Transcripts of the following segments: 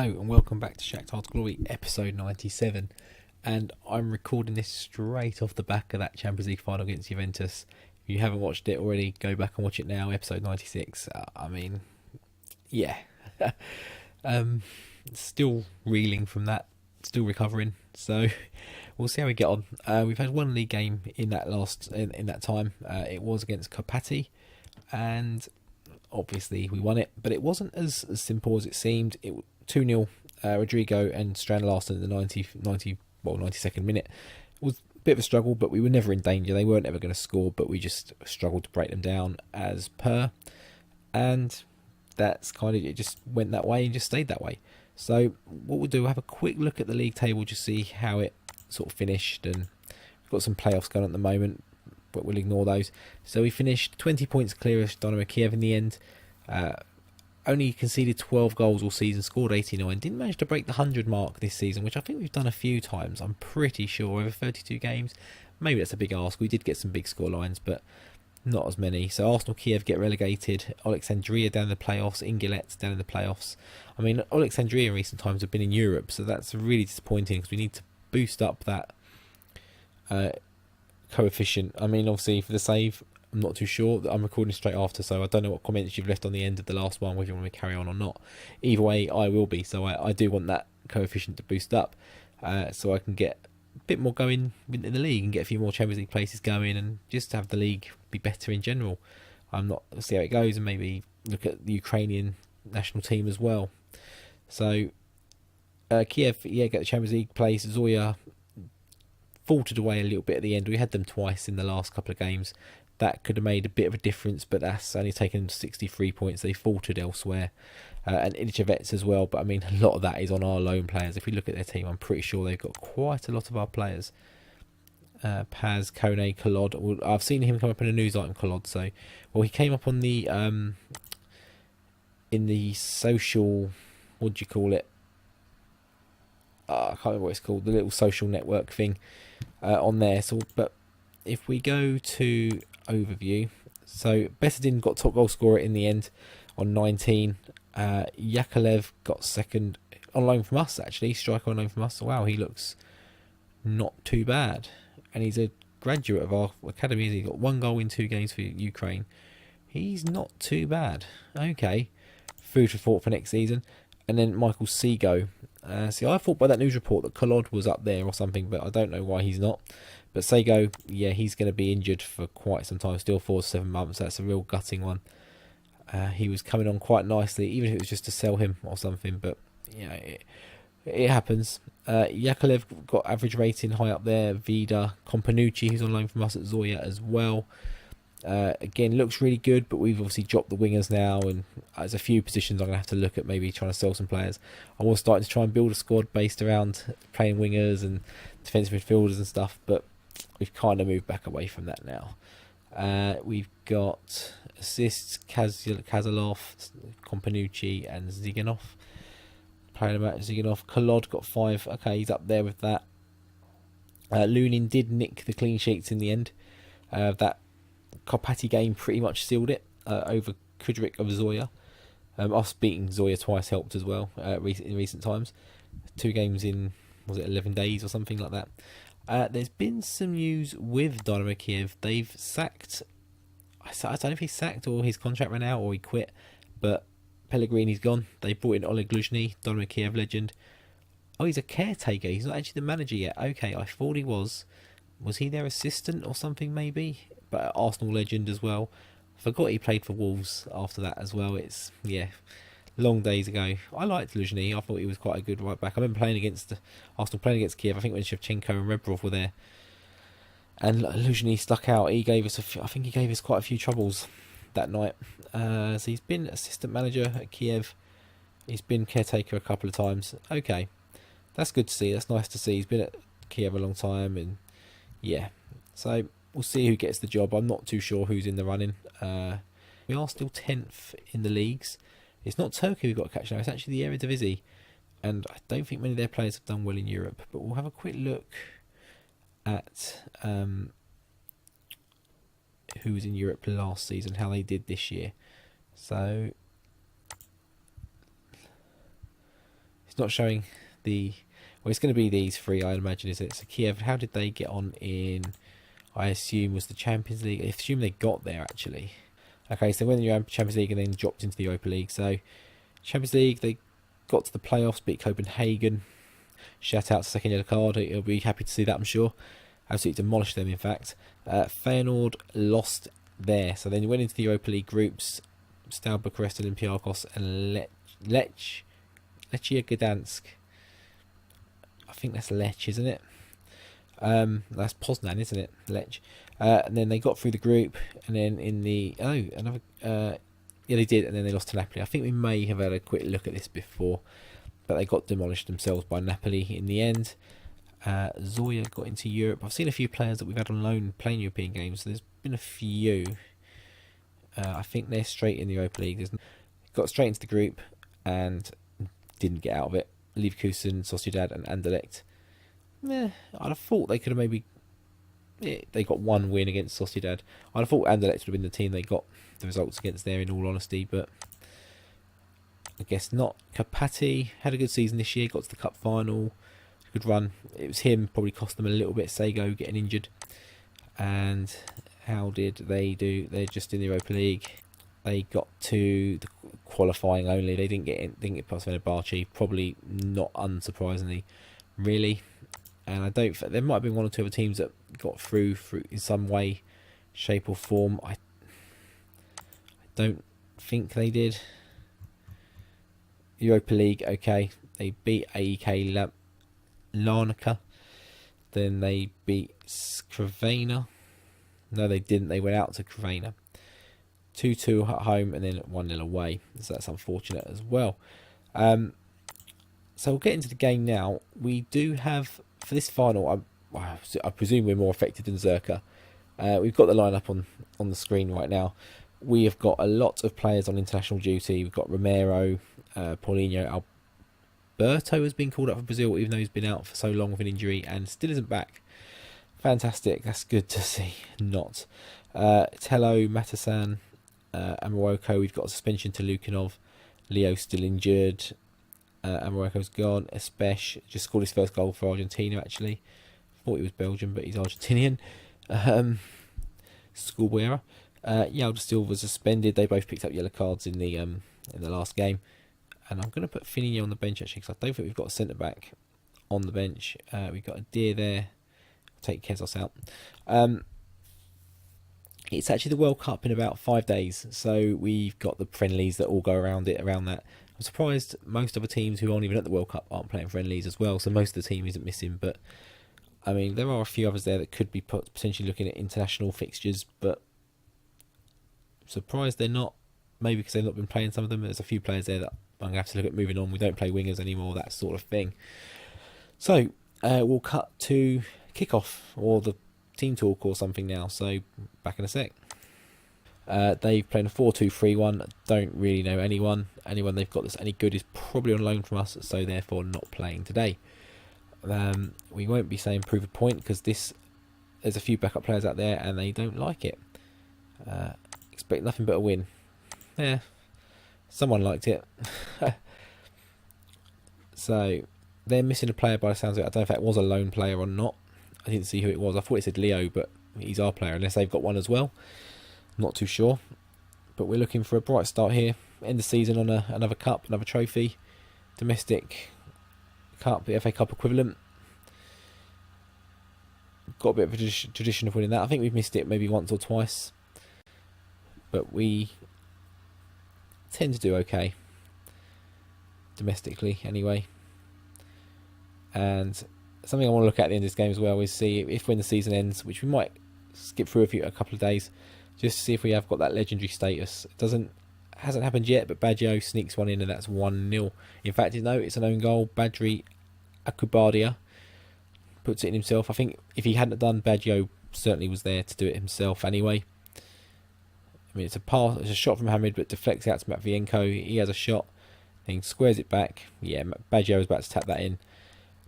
Hello and welcome back to Shakhtar's Glory, episode 97. And I'm recording this straight off the back of that Champions League final against Juventus. If you haven't watched it already, go back and watch it now, episode 96. Yeah. Still reeling from that, still recovering. So we'll see how we get on. We've had one league game in that time. It was against Karpaty, and obviously we won it, but it wasn't as simple as it seemed. It 2-0, Rodrigo and Strand Larsen in the 92nd minute. It was a bit of a struggle, but we were never in danger. They weren't ever going to score, but we just struggled to break them down as per. And that's kind of, it just went that way and just stayed that way. So what we'll do, we'll have a quick look at the league table, just see how it sort of finished. And we've got some playoffs going on at the moment, but we'll ignore those. So we finished 20 points clear of Dynamo Kiev in the end. Only conceded 12 goals all season, scored 89. Didn't manage to break the 100 mark this season, which I think we've done a few times. I'm pretty sure, over 32 games. Maybe that's a big ask. We did get some big score lines, but not as many. So Arsenal Kiev get relegated. Alexandria down in the playoffs. Ingilet down in the playoffs. I mean, Alexandria in recent times have been in Europe, so that's really disappointing because we need to boost up that coefficient. I mean, obviously for the save, I'm not too sure. I'm recording straight after, so I don't know what comments you've left on the end of the last one, whether you want me to carry on or not. Either way, I will be. So I do want that coefficient to boost up, so I can get a bit more going in the league and get a few more Champions League places going, and just have the league be better in general. We'll see how it goes, and maybe look at the Ukrainian national team as well. So Kiev, get the Champions League place. Zoya faltered away a little bit at the end. We had them twice in the last couple of games. That could have made a bit of a difference, but that's only taken 63 points. They faltered elsewhere. And Ilicevets as well, but I mean, a lot of that is on our loan players. If we look at their team, I'm pretty sure they've got quite a lot of our players. Paz, Kone, Kolod. Well, I've seen him come up in a news item, Kolod. So, well, he came up on the in the social, what do you call it? I can't remember what it's called. The little social network thing on there. So, but if we go to overview, so Besedin got top goal scorer in the end on 19. Yakolev got second on loan from us, actually, striker on loan from us. Wow, he looks not too bad, and he's a graduate of our academy. He got 1 goal in 2 games for Ukraine. He's not too bad. Okay, food for thought for next season. And then Michael Sego. See, I thought by that news report that Kolod was up there or something, but I don't know why he's not. But Sego, yeah, he's going to be injured for quite some time, still 4 to 7 months. That's a real gutting one. He was coming on quite nicely, even if it was just to sell him or something. But yeah, it happens. Yakolev got average rating high up there. Vida, Companucci, who's on loan from us at Zoya as well. Again, looks really good, but we've obviously dropped the wingers now, and there's a few positions I'm going to have to look at, maybe trying to sell some players. I was starting to try and build a squad based around playing wingers and defensive midfielders and stuff, but we've kind of moved back away from that now. We've got assists, Kazalov, Companucci and Ziganov. Playing about Ziganov. Kolod got 5. Okay, he's up there with that. Lunin did nick the clean sheets in the end. That Karpaty game pretty much sealed it over Kudryk of Zoya. Us beating Zoya twice helped as well in recent times. 2 games in, was it 11 days or something like that. There's been some news with Dynamo Kiev. They've sacked, I don't know if he's sacked or his contract ran out or he quit, but Pellegrini's gone. They brought in Oleg Luzhny, Dynamo Kiev legend. Oh, he's a caretaker. He's not actually the manager yet. Okay, I thought he was. Was he their assistant or something maybe? But Arsenal legend as well. I forgot he played for Wolves after that as well. It's, yeah, long days ago. I liked Luzhny. I thought he was quite a good right back. I remember playing against Arsenal, playing against Kiev. I think when Shevchenko and Rebrov were there, and Luzhny stuck out. He gave us I think he gave us quite a few troubles that night. So he's been assistant manager at Kiev. He's been caretaker a couple of times. Okay, that's good to see. That's nice to see. He's been at Kiev a long time, and yeah. So we'll see who gets the job. I'm not too sure who's in the running. We are still 10th in the leagues. It's not Turkey we've got to catch now. It's actually the Eredivisie. And I don't think many of their players have done well in Europe. But we'll have a quick look at who was in Europe last season, how they did this year. So not showing the... Well, it's going to be these three, I imagine, is it? So Kiev, how did they get on in... I assume was the Champions League. I assume they got there, actually. Okay, so when you're Champions League and then dropped into the Europa League. So, Champions League, they got to the playoffs, beat Copenhagen. Shout out to second yellow card. He'll be happy to see that, I'm sure. Absolutely demolished them, in fact. Feyenoord lost there. So then you went into the Europa League groups. Steaua Bucharest, Olympiacos, and Lechia Gdansk. I think that's Lech, isn't it? That's Poznan, isn't it? Lech. And then they got through the group, and then in the yeah, they did, and then they lost to Napoli. I think we may have had a quick look at this before, but they got demolished themselves by Napoli in the end. Zoya got into Europe. I've seen a few players that we've had on loan playing European games. So there's been a few. I think they're straight in the Europa League. Got straight into the group and didn't get out of it. Leverkusen, Sociedad, and Anderlecht. I'd have thought they could have maybe... Yeah, they got one win against Sociedad. I'd have thought Anderlecht would have been the team they got the results against there, in all honesty, but I guess not. Kapati had a good season this year, got to the cup final, good run. It was him, probably cost them a little bit. Sego getting injured. And how did they do? They're just in the Europa League. They got to the qualifying only. They didn't get past Fenerbahce, probably not unsurprisingly, really. And I don't. There might have been one or two other teams that got through in some way, shape or form. I don't think they did. Europa League, okay. They beat AEK Larnaca. Then they beat Crvena. No, they didn't. They went out to Crvena. 2-2 at home and then 1-0 away. So that's unfortunate as well. So we'll get into the game now. We do have, for this final, I presume we're more affected than Zirka. We've got the lineup on the screen right now. We have got a lot of players on international duty. We've got Romero, Paulinho, Alberto has been called up for Brazil, even though he's been out for so long with an injury and still isn't back. Fantastic, that's good to see. Not. Tello, Matasan, Amoroko, we've got a suspension to Lukinov. Leo still injured. Amoroko's gone. Espesh just scored his first goal for Argentina, actually. Thought he was Belgian, but he's Argentinian. Schoolboy error. Yalda still was suspended. They both picked up yellow cards in the last game. And I'm going to put Finino on the bench, actually, because I don't think we've got a centre-back on the bench. We've got a Deer there. Take Kezos out. It's actually the World Cup in about 5 days, so we've got the friendlies that all go around that. I'm surprised most other teams who aren't even at the World Cup aren't playing friendlies as well, so most of the team isn't missing, but I mean, there are a few others there that could be potentially looking at international fixtures, but I'm surprised they're not, maybe because they've not been playing some of them. There's a few players there that I'm going to have to look at moving on. We don't play wingers anymore, that sort of thing. So, we'll cut to kickoff, or the team talk or something now, so back in a sec. They've played a 4-2-3-1. Don't really know anyone they've got that's any good is probably on loan from us, so therefore not playing today. We won't be saying prove a point, because there's a few backup players out there and they don't like it. Expect nothing but a win. Yeah, someone liked it. So they're missing a player by the sounds of it. I don't know if that was a loan player or not. I didn't see who it was. I thought it said Leo, but he's our player, unless they've got one as well. Not too sure. But we're looking for a bright start here. End the season on another cup, another trophy. Domestic cup, the FA Cup equivalent. Got a bit of a tradition of winning that. I think we've missed it maybe once or twice. But we tend to do okay. Domestically, anyway. And something I want to look at the end of this game as well is see if when the season ends, which we might skip through a couple of days, just to see if we have got that legendary status. Hasn't happened yet, but Baggio sneaks one in and that's 1-0. In fact, no, it's an own goal. Badri Akubadia puts it in himself. I think if he hadn't done, Baggio certainly was there to do it himself anyway. I mean, it's a shot from Hamid, but deflects out to Matvienko. He has a shot, then squares it back. Yeah, Baggio was about to tap that in,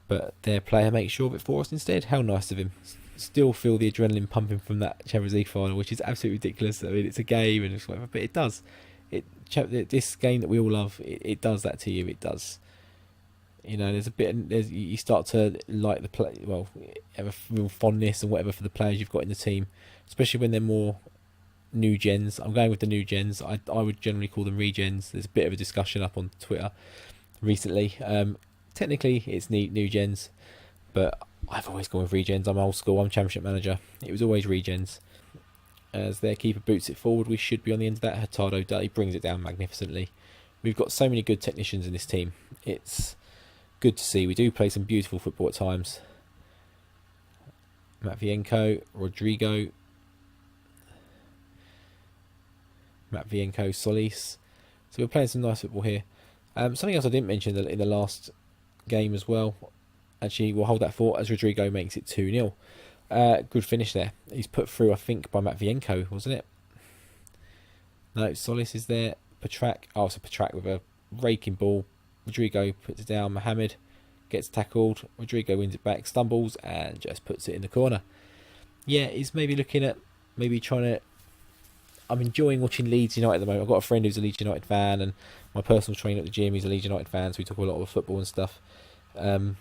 but their player makes sure of it for us instead. How nice of him. Still feel the adrenaline pumping from that Champions League final, which is absolutely ridiculous. I mean, it's a game and it's whatever, but it does. This game that we all love, it does that to you. It does. You know, you start to like the play, well, have a real fondness and whatever for the players you've got in the team, especially when they're more new gens. I'm going with the new gens. I would generally call them regens. There's a bit of a discussion up on Twitter recently. Technically, it's new gens, but I've always gone with regens. I'm old school. I'm Championship manager. It was always regens. As their keeper boots it forward, we should be on the end of that. Hurtado, he brings it down magnificently. We've got so many good technicians in this team. It's good to see. We do play some beautiful football at times. Matvienko, Rodrigo, Solis. So we're playing some nice football here. Something else I didn't mention in the last game as well. Actually, we'll hold that thought as Rodrigo makes it 2-0. Good finish there. He's put through, I think, by Matvienko, wasn't it? No, Solis is there. Petrak. Oh, it's a Petrak with a raking ball. Rodrigo puts it down. Mohamed gets tackled. Rodrigo wins it back, stumbles, and just puts it in the corner. Yeah, he's maybe looking at trying to. I'm enjoying watching Leeds United at the moment. I've got a friend who's a Leeds United fan, and my personal trainer at the gym, he's a Leeds United fan, so we talk a lot of football and stuff. I'm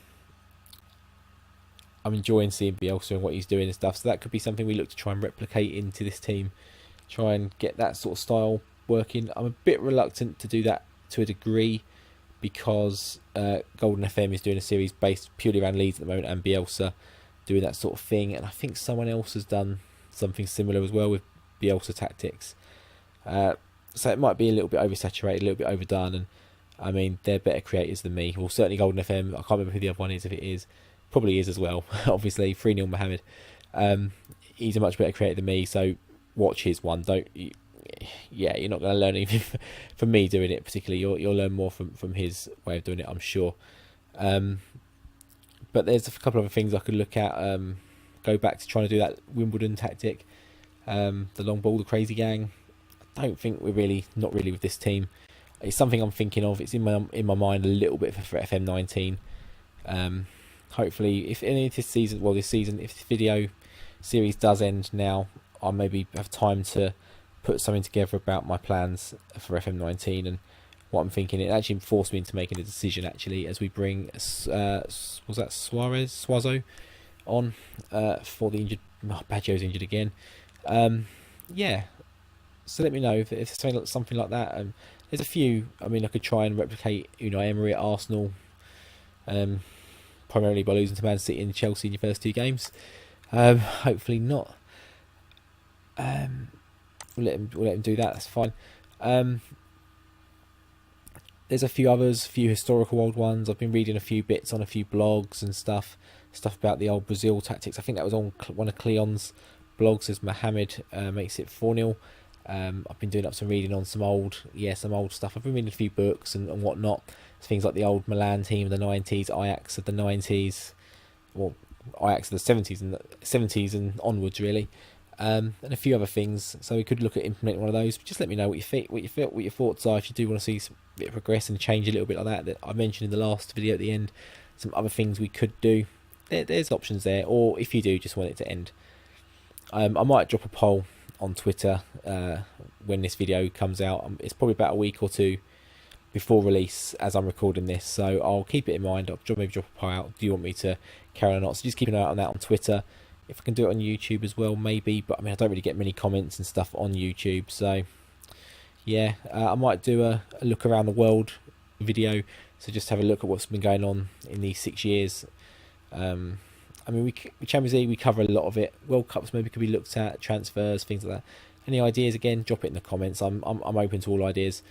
enjoying seeing Bielsa and what he's doing and stuff, so that could be something we look to try and replicate into this team, try and get that sort of style working. I'm a bit reluctant to do that to a degree because Golden FM is doing a series based purely around Leeds at the moment, and Bielsa doing that sort of thing, and I think someone else has done something similar as well with Bielsa tactics. So it might be a little bit oversaturated, a little bit overdone, and I mean, they're better creators than me. Well, certainly Golden FM. I can't remember who the other one is, if it is. Probably is as well. Obviously, 3-0 Mohamed. He's a much better creator than me, so watch his one. You're not going to learn anything from me doing it particularly. You'll learn more from his way of doing it, I'm sure. But there's a couple of other things I could look at. Go back to trying to do that Wimbledon tactic. The long ball, the crazy gang. I don't think not really with this team. It's something I'm thinking of. It's in my mind a little bit for FM19. Hopefully, if this season, if the video series does end now, I'll maybe have time to put something together about my plans for FM19 and what I'm thinking. It actually forced me into making a decision, actually, as we bring Suazo on for the injured. Baggio's injured again. So let me know if it's something like that. There's a few. I mean, I could try and replicate Unai Emery at Arsenal, primarily by losing to Man City and Chelsea in your first two games. Hopefully not. We'll let him do that. That's fine. There's a few others, a few historical old ones. I've been reading a few bits on a few blogs and stuff about the old Brazil tactics. I think that was on one of Cleon's blogs, as Mohamed makes it 4-0. I've been doing up some reading on some old stuff. I've been reading a few books and whatnot. Things like the old Milan team of the 90s, Ajax of the 90s, well, Ajax of the 70s and onwards, really. And a few other things. So we could look at implementing one of those. Just let me know what your thoughts are. If you do want to see some bit of progress and change a little bit like that I mentioned in the last video at the end, some other things we could do. There's options there. Or if you do just want it to end, I might drop a poll on Twitter when this video comes out. It's probably about a week or two before release as I'm recording this, so I'll keep it in mind. I'll maybe drop a poll out. Do you want me to carry on or not? So just keep an eye on that on Twitter. If I can do it on YouTube as well, maybe, but I mean, I don't really get many comments and stuff on YouTube, so yeah, I might do a look around the world video, so just have a look at what's been going on in these 6 years. I mean, Champions League, we cover a lot of it. World Cups maybe could be looked at, transfers, things like that. Any ideas, again, drop it in the comments. I'm open to all ideas.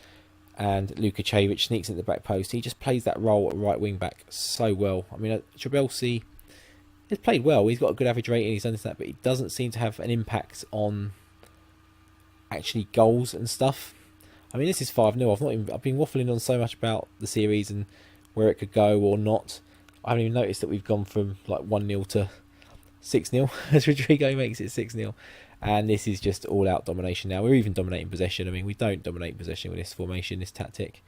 And Luka Cevic sneaks into the back post. He just plays that role at right wing back so well. I mean, Treble has played well. He's got a good average rating. He's done that, but he doesn't seem to have an impact on actually goals and stuff. I mean, this is 5-0. I've been waffling on so much about the series and where it could go or not. I haven't even noticed that we've gone from like 1-0 to 6-0 as Rodrigo makes it 6-0. And this is just all-out domination now. We're even dominating possession. I mean, we don't dominate possession with this formation, this tactic,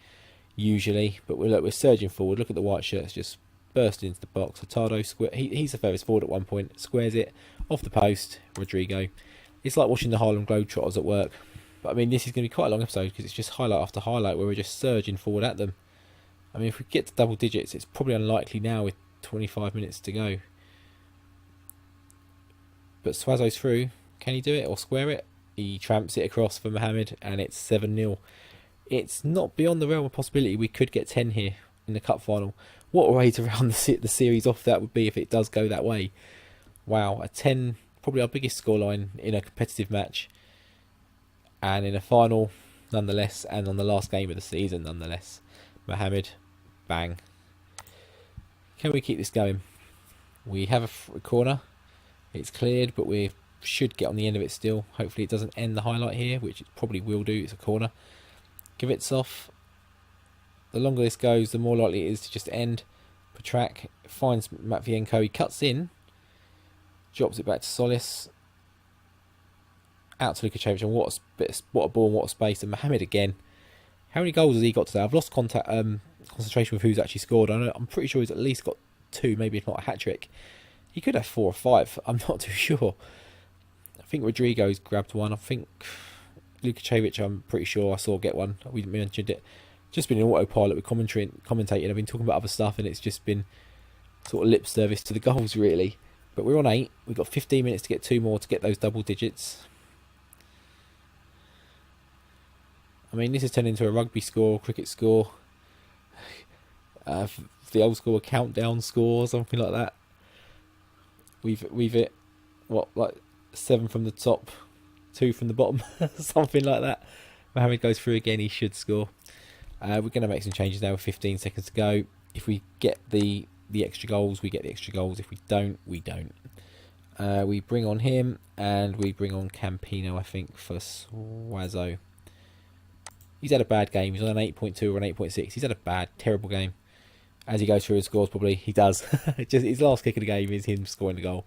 usually. But we're surging forward. Look at the white shirts just bursting into the box. Hurtado, he's the furthest forward at one point. Squares it off the post. Rodrigo. It's like watching the Harlem Globetrotters at work. But I mean, this is going to be quite a long episode because it's just highlight after highlight where we're just surging forward at them. I mean, if we get to double digits, it's probably unlikely now with 25 minutes to go. But Swazo's through. Can he do it or square it? He tramps it across for Mohammed, and it's 7-0. It's not beyond the realm of possibility we could get 10 here in the cup final. What a way to round the series off that would be if it does go that way. Wow, a 10, probably our biggest scoreline in a competitive match. And in a final, nonetheless, and on the last game of the season, nonetheless. Mohammed, bang. Can we keep this going? We have a corner. It's cleared, but we should get on the end of it still. Hopefully it doesn't end the highlight here, which it probably will do. It's a corner. Kvitsov. The longer this goes, the more likely it is to just end. Petrak finds Matvienko. He cuts in. Drops it back to Solis. Out to Lukacevic. And what a ball and what a space. And Mohammed again. How many goals has he got today? I've lost concentration with who's actually scored. I'm pretty sure he's at least got 2, maybe if not a hat-trick. He could have 4 or 5. I'm not too sure. I think Rodrigo's grabbed one. I think Lukacevic, I'm pretty sure I saw get one. We mentioned it. Just been in autopilot with commentating. I've been talking about other stuff, and it's just been sort of lip service to the goals, really. But we're on 8. We've got 15 minutes to get 2 more to get those double digits. I mean, this has turned into a rugby score, cricket score. The old school, a countdown score, something like that. We've hit, what, like 7 from the top, 2 from the bottom, something like that. Mohammed goes through again, he should score. We're going to make some changes now with 15 seconds to go. If we get the extra goals, we get the extra goals. If we don't, we don't. We bring on him, and we bring on Campino, I think, for Swazo. He's had a bad game. He's on an 8.2 or an 8.6. He's had a bad, terrible game. As he goes through his scores, probably he does. Just his last kick of the game is him scoring the goal.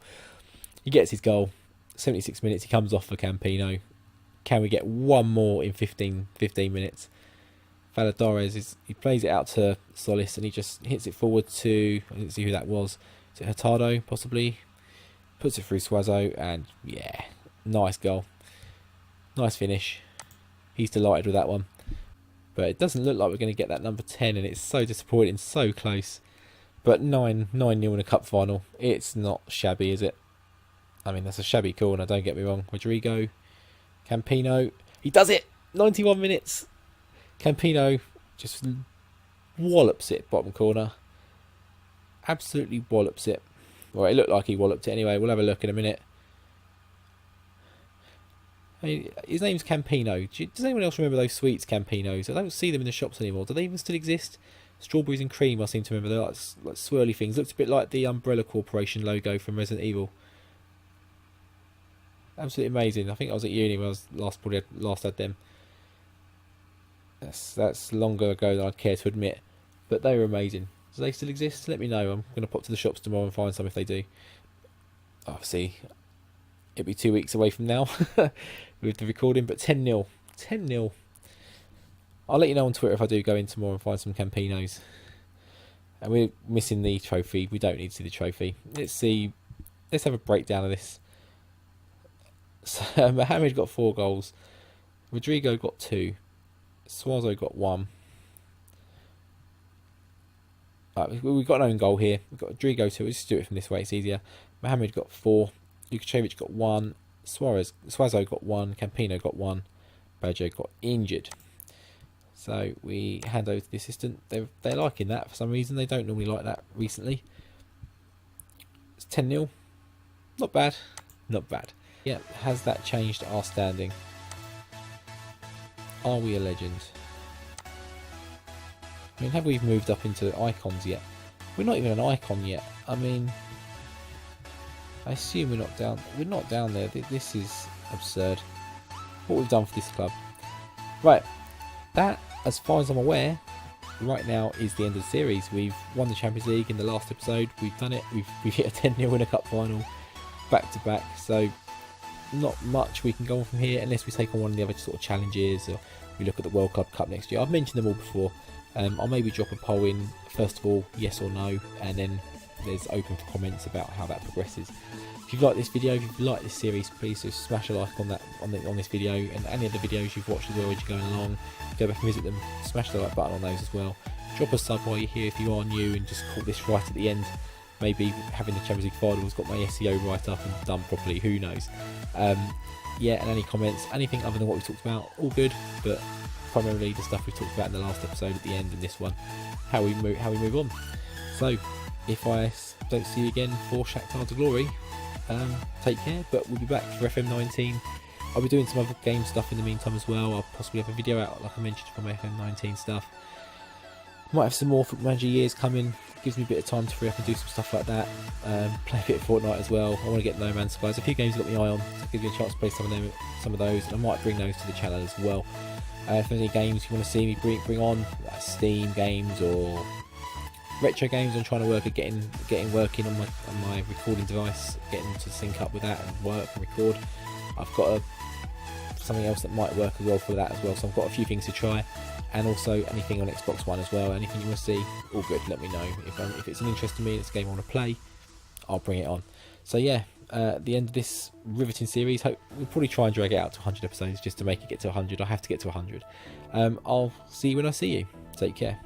He gets his goal. 76 minutes. He comes off for Campino. Can we get one more in 15 minutes? Valadares he plays it out to Solis, and he just hits it forward to, I didn't see who that was. Is it Hurtado possibly? Puts it through Swazo, and yeah, nice goal. Nice finish. He's delighted with that one. But it doesn't look like we're going to get that number 10, and it's so disappointing, so close. But 9-0 in a cup final. It's not shabby, is it? I mean, that's a shabby corner, don't get me wrong. Rodrigo, Campino, he does it! 91 minutes. Campino just wallops it, bottom corner. Absolutely wallops it. Well, it looked like he walloped it anyway. We'll have a look in a minute. I mean, his name's Campino. Does anyone else remember those sweets, Campinos? I don't see them in the shops anymore. Do they even still exist? Strawberries and cream, I seem to remember. They're like swirly things. Looks a bit like the Umbrella Corporation logo from Resident Evil. Absolutely amazing. I think I was at uni when I was last had them. That's longer ago than I'd care to admit. But they were amazing. Do they still exist? Let me know. I'm going to pop to the shops tomorrow and find some if they do. Obviously, it'll be 2 weeks away from now with the recording, but 10-0. 10-0. I'll let you know on Twitter if I do go in tomorrow and find some Campinos. And we're missing the trophy. We don't need to see the trophy. Let's have a breakdown of this. So, Mohammed got 4 goals. Rodrigo got 2. Swazo got 1. We've got an own goal here. We've got Rodrigo 2. We'll just do it from this way. It's easier. Mohammed got 4. Lukacevic got 1. Swazo got 1. Campino got 1. Baggio got injured. So we hand over to the assistant. They're liking that for some reason. They don't normally like that recently. It's 10-0. Not bad. Not bad. Yeah, has that changed our standing? Are we a legend? I mean, have we moved up into icons yet? We're not even an icon yet. I mean, I assume we're not down. We're not down there. This is absurd. What we've done for this club. Right. That, as far as I'm aware, right now is the end of the series. We've won the Champions League in the last episode. We've done it. We've hit a 10-0 in a cup final, back to back. So not much we can go on from here unless we take on one of the other sort of challenges, or we look at the World Club Cup next year. I've mentioned them all before. I'll maybe drop a poll in, first of all, yes or no, and then there's open for comments about how that progresses. If you've liked this video, if you've liked this series, please just smash a like on this video, and any other videos you've watched as well as you're going along, go back and visit them, smash the like button on those as well. Drop a sub while you're here if you are new and just caught this right at the end. Maybe having the Champions League finals got my SEO right up and done properly, who knows. Yeah, and any comments, anything other than what we talked about, all good, but primarily the stuff we talked about in the last episode at the end and this one, how we move on. So if I don't see you again for Shakhtar to glory, take care, but we'll be back for FM19. I'll be doing some other game stuff in the meantime as well. I'll possibly have a video out, like I mentioned, for my FM19 stuff. Might have some more Football Manager years coming. Gives me a bit of time to free up and do some stuff like that. Play a bit of Fortnite as well. I want to get No Man's Sky. There's a few games I've got my eye on, so it gives you a chance to play some of those, and I might bring those to the channel as well. If there's any games you want to see me bring on, like Steam games or retro games, I'm trying to work at getting working on my recording device, getting to sync up with that and work and record. I've got something else that might work as well for that as well, so I've got a few things to try. And also anything on Xbox One as well, anything you want to see, all good, let me know. If it's an interest to me, it's a game I want to play, I'll bring it on. So yeah, at the end of this riveting series, we'll probably try and drag it out to 100 episodes just to make it get to 100. I have to get to 100. I'll see you when I see you. Take care.